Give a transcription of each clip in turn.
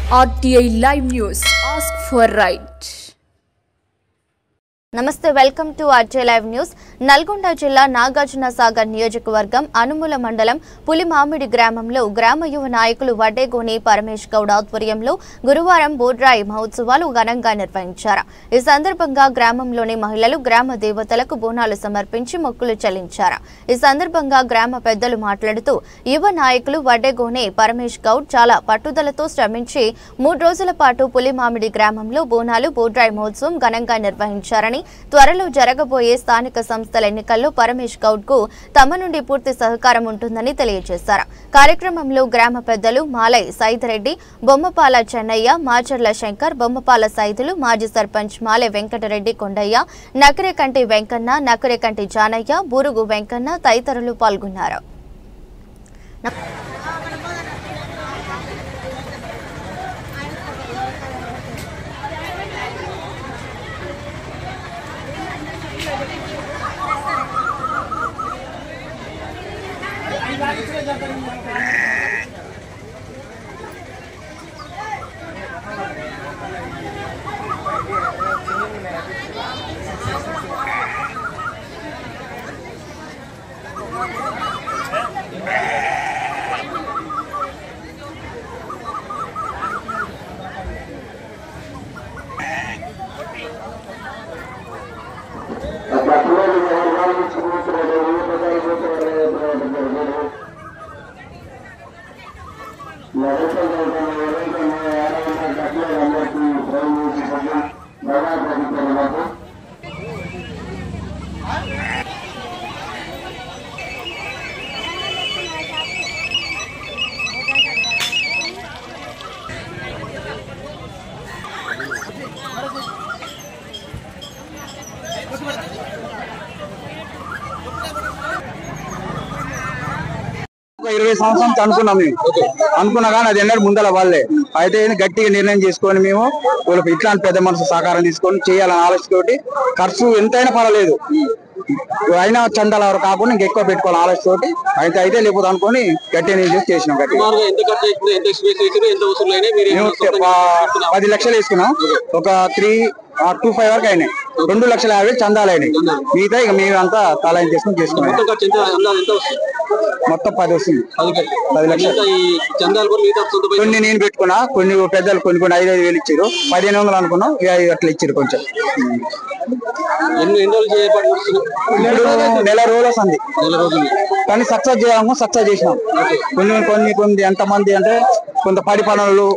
RTI Live News. Ask for right. నమస్తే welcome to RTI Live News. Nalgonda జిల్లా నాగార్జున సాగర్ నియోజకవర్గం అనుముల మండలం పులిమామిడి గ్రామంలో గ్రామ యువ నాయకులు వడ్డేగోని పరమేష్ గౌడ్ ఆధ్వర్యంలో గురువారం బోడ్రాయి మహోత్సవాలు ఘనంగా నిర్వహించారు. ఈ సందర్భంగా గ్రామంలోని మహిళలు గ్రామ దేవతలకు బోనాలు సమర్పించి మొక్కులు చెల్లించారు. ఈ సందర్భంగా గ్రామ పెద్దలు మాట్లాడుతూ యువ నాయకులు వడ్డేగోని పరమేష్ గౌడ్ చాలా పట్టుదలతో శ్రమించి 3 రోజుల పాటు పులిమామిడి గ్రామంలో బోనాలు బోడ్రాయి మహోత్సవం ఘనంగా నిర్వహించారని త్వరలో జరగబోయే స్థానిక సంస్థల ఎన్నికల్లో పరమేష్ గౌడ్ కు తమ నుండి పూర్తి సహకారం ఉంటుందని తెలియజేశారు. కార్యక్రమంలో గ్రామ పెద్దలు మాలై సైదిరెడ్డి, బొమ్మపాల చెన్నయ్య, మాచర్ల శంకర్, బొమ్మపాల సైదులు, మాజీ సర్పంచ్ మాలె వెంకటరెడ్డి కొండయ్య, నకరేకంటి వెంకన్న, నకరేకంటి జానయ్య, బూరుగు వెంకన్న తదితరులు పాల్గొన్నారు. ఒక 20 సంవత్సరం అనుకున్నా కానీ అది ఎన్నడూ ముందల వాళ్ళే అయితే గట్టిగా నిర్ణయం చేసుకొని మేము ఇట్లాంటి పెద్ద మనసు సహకారం తీసుకొని చేయాలని ఆలోచనతోటి ఖర్చు ఎంతైనా పర్వాలేదు అయినా చందాల వరకు కాకుండా ఇంకెక్కువ పెట్టుకోవాలి ఆలోచనతోటి అయితే లేకపోతే అనుకొని గట్టిగా నిర్ణయం చేసినాం. 10 లక్షలు వేసుకున్నాం. ఒక 325 వరకు అయినాయి. 2,50,000 చందాలు అయినాయి. మిగతా ఇక మేము అంతా తలాయం చేసుకున్నాం. మొత్తం 10 వస్తుంది. 10 లక్షలు. కొన్ని నేను పెట్టుకున్నా, కొన్ని పెద్దలు కొన్ని 5,000 ఇచ్చారు. 1,500 అనుకున్నాం, 5 అట్లా ఇచ్చారు. కొంచెం నెల రోజులు వస్తుంది కానీ సక్సెస్ చేయాము. సక్సెస్ చేసినాం. కొన్ని ఎంతమంది అంటే కొంత పడి పనులు,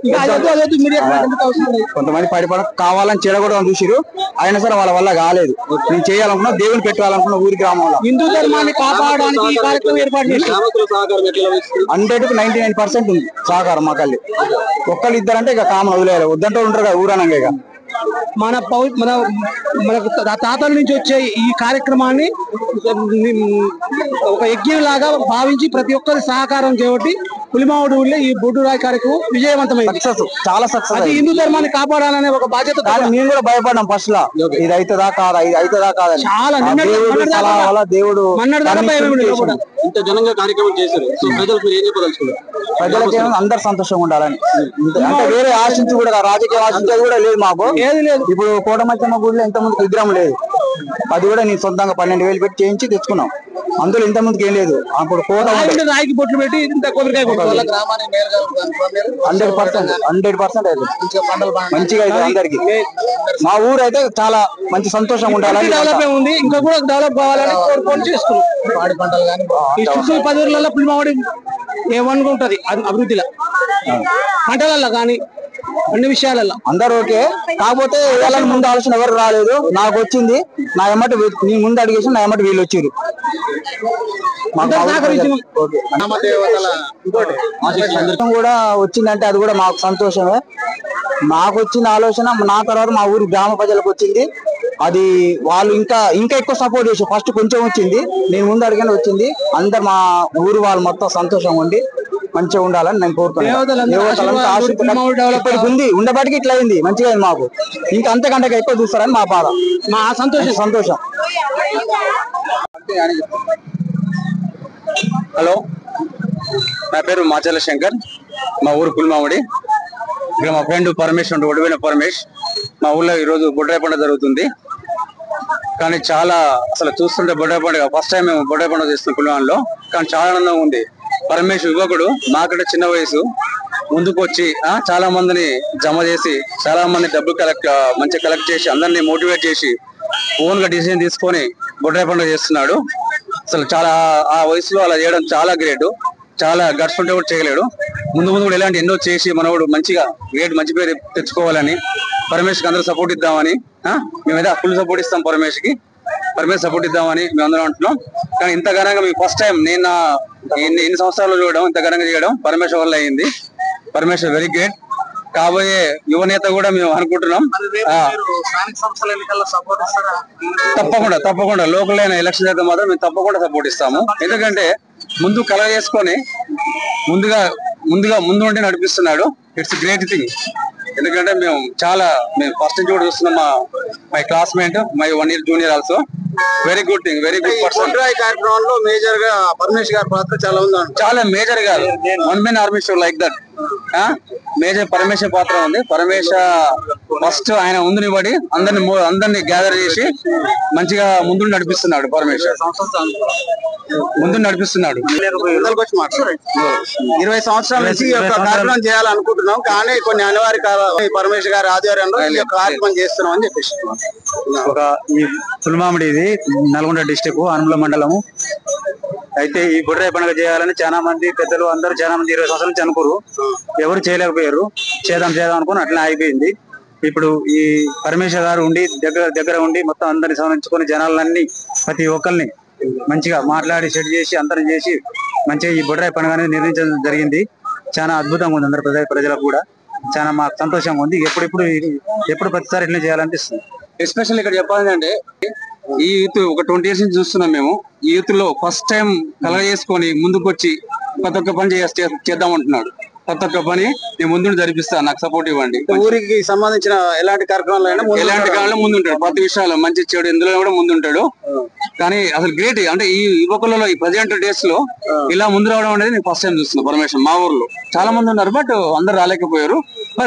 కొంతమంది పడి పనులు కావాలని చెడగొడడం చూసిరు. అయినా సరే వాళ్ళ వల్ల కాలేదు. నేను చేయాలనుకున్నా, దేవుని పెట్టాలనుకున్నా ఊరి గ్రామంలో హిందూ ధర్మాన్ని కాపాడడానికి 100% ఉంది సహకారం మాకల్లి. ఒక్కళ్ళు ఇద్దరంటే ఇక కామన్ వదిలేయాలి. వద్దంటే ఉంటారు కదా ఊరనంగా. ఇక మన తాతల నుంచి వచ్చే ఈ కార్యక్రమాన్ని ఒక యజ్ఞం లాగా భావించి ప్రతి ఒక్కరి సహకారం చేయబట్టి పులిమామిడి ఊళ్ళో ఈ బొడ్డురాయి కార్యక్రమం విజయవంతమైంది. చాలా సక్సెస్. అది హిందూ ధర్మాన్ని కాపాడాలనే ఒక బాధ్యత. మేము కూడా భయపడ్డాం ఫస్ట్ లా, ఇది అవుతుందా కాదా, ఇది అవుతుందా కాదా. చాలా దేవుడు ఇంత ఘనంగా కార్యక్రమం చేశారు. ప్రజలకి అందరు సంతోషంగా ఉండాలని. అంటే వేరే ఆశించి కూడా, రాజకీయ ఆశించేది కూడా లేదు మాకు. ఏది లేదు. ఇప్పుడు కోటమచ్చమ్మ గుడిలో ఇంతమంది విగ్రహం లేదు. అది కూడా నేను సొంతంగా 12,000 పెట్టి చేయించి తెచ్చుకున్నాం. అందులో ఇంత ముందుకు ఏం లేదు. అప్పుడు కోట రాయికి బొట్లు పెట్టి 100% మంచిగా అయితే అందరికి. మా ఊరు అయితే చాలా మంచి సంతోషంగా ఉండాలని ఉంది. ఇంకా కూడా డెవలప్ కావాలని కోరుకొని చేసుకున్నాం. ఈ చుట్టూ 10 ఊర్లలో పులిమామిడి ఏమనుగా ఉంటది అభివృద్ధిలో, పంటలలో కానీ అన్ని విషయాలలో అందరూ ఓకే. కాకపోతే వాళ్ళని ముందు ఆలోచన ఎవరు రాలేదు. నాకు వచ్చింది. నా ఎమ్మటి నేను ముందు అడిగేసి నా ఎమ్మటి వీళ్ళు వచ్చారు. కూడా వచ్చిందంటే అది కూడా మాకు సంతోషమే. నాకు వచ్చిన ఆలోచన నా తర్వాత మా ఊరి గ్రామ ప్రజలకు వచ్చింది. అది వాళ్ళు ఇంకా ఎక్కువ సపోర్ట్ చేసి ఫస్ట్ కొంచెం వచ్చింది. నేను ముందు అడిగానే వచ్చింది. అందరు మా ఊరు వాళ్ళు మొత్తం సంతోషంగా ఉండి మంచిగా ఉండాలని నేను కోరుతున్నాను. ఉంది ఉండబడికి ఇట్లా అయింది. మంచిగా అయింది మాకు. ఇంకా అంతకంటే ఎక్కువ చూస్తారని మా బాధ, మా సంతోషం. హలో, నా పేరు మాచర్ల శంకర్, మా ఊరు పులిమామిడి. ఇక్కడ మా ఫ్రెండ్ పరమేష్ ఉంటే ఒడిపోయిన పరమేష్ మా ఊళ్ళో ఈ రోజు బొడ్రాయి పండుగ జరుగుతుంది. కానీ చాలా అసలు చూస్తుంటే బొడ్రాయి పండుగ ఫస్ట్ టైం మేము బొడ్రాయి పండుగ చేస్తున్నాం పులివాన్లో. కానీ చాలా ఆనందంగా ఉంది. పరమేష్ యువకుడు, మాకంటే చిన్న వయసు, ముందుకు వచ్చి చాలా మందిని జమ చేసి చాలా మంది డబ్బు మంచిగా కలెక్ట్ చేసి అందరినీ మోటివేట్ చేసి ఓన్ గా డిసిజన్ తీసుకొని బొడ్రాయి పండుగ చేస్తున్నాడు. అసలు చాలా ఆ వయసులో అలా చేయడం చాలా గ్రేట్. చాలా గట్స్ ఉంటే కూడా చేయలేడు. ముందు కూడా ఇలాంటి ఎన్నో చేసి మనవాడు మంచిగా గ్రేట్ మంచి పేరు తెచ్చుకోవాలని పరమేష్కి అందరూ సపోర్ట్ ఇద్దామని మేమైతే ఫుల్ సపోర్ట్ ఇస్తాం. పరమేష్ సపోర్ట్ ఇద్దామని మేము అందరం అంటున్నాం. కానీ ఇంత ఘనంగా మేము ఫస్ట్ టైం నేను ఎన్ని సంవత్సరాలు చూడడం ఇంత ఘనంగా చేయడం పరమేష్ వల్ల అయింది. Paramesh very great. కాబోయే యువనేత కూడా మేము అనుకుంటున్నాం. తప్పకుండా లోకల్ అయిన ఎలక్షన్ అయితే మాత్రం మేము తప్పకుండా సపోర్ట్ ఇస్తాము. ఎందుకంటే ముందు కలగ చేసుకొని ముందు ఉండి నడిపిస్తున్నాడు. It's great thing. ఎందుకంటే మేము ఫస్ట్ నుంచి కూడా చూస్తున్నాం. My classmate, my 1 year junior also. Very good thing, very good person. కార్యక్రమంలో మేజర్ గా పరమేష్ గారి పాత్ర చాలా ఉంది. చాలా మేజర్ గా 1 man army show like that major పరమేశ పాత్ర ఉంది. పరమేశ ఫస్ట్ ఆయన ముందు నిలబడి అందరినీ గ్యాదర్ చేసి మంచిగా ముందు నడిపిస్తున్నాడు. పరమేశ ముందు నడిపిస్తున్నాడు. 20 సంవత్సరాల నుంచి ఈ యొక్క కార్యక్రమం చేయాలనుకుంటున్నాం. కానీ కొన్ని అనివార్య పరమేష్ గారి ఆధ్వర్యంలో ఈ యొక్క కార్యక్రమం చేస్తున్నాం అని చెప్పేసి ఈ పుల్మామిడి ఇది నల్గొండ డిస్టిక్ అనుముల మండలము. అయితే ఈ బొడ్రాయి పండుగ చేయాలని చాలా మంది పెద్దలు అందరూ చాలా మంది 20 సంవత్సరాల నుంచి అనుకోరు, ఎవరు చేయలేకపోయారు. చేద్దాం అనుకుని అట్లా అయిపోయింది. ఇప్పుడు ఈ పరమేశ గారు ఉండి దగ్గర ఉండి మొత్తం అందరిని సంబంధించుకొని జనాలన్నీ ప్రతి ఒక్కరిని మంచిగా మాట్లాడి సెట్ చేసి అందరం చేసి మంచిగా ఈ బొడ్రాయి పండుగ అనేది నిర్ణయించడం జరిగింది. చాలా అద్భుతంగా ఉంది. అందరు ప్రజలకు కూడా చాలా మాకు సంతోషంగా ఉంది. ఎప్పుడు ప్రతిసారి ఇట్లా చేయాలనిపిస్తుంది. ఎస్పెషల్ ఇక్కడ చెప్పాలంటే ఈ యూత్ ఒక 20 years నుంచి చూస్తున్నాం మేము. ఈ యూత్ లో ఫస్ట్ టైం కలగ చేసుకొని ముందుకు వచ్చి ప్రతి ఒక్క పని చేద్దామంటున్నాడు. ప్రతి ఒక్క పని నేను ముందు జరిపిస్తాను, నాకు సపోర్ట్ ఇవ్వండి. ఊరికి సంబంధించిన ఎలాంటి కార్యక్రమాలు ముందుంటాడు. ప్రతి విషయాలు మంచి చెడు ఇందులో కూడా ముందుంటాడు. కానీ అసలు గ్రేట్. అంటే ఈ యువకులలో ఈ ప్రజెంట్ డేస్ లో ఇలా ముందు రావడం అనేది నేను ఫస్ట్ టైం చూస్తున్నాను. పరమేశ్వరం మా ఊర్లో చాలా మంది ఉన్నారు, బట్ అందరు రాలేకపోయారు.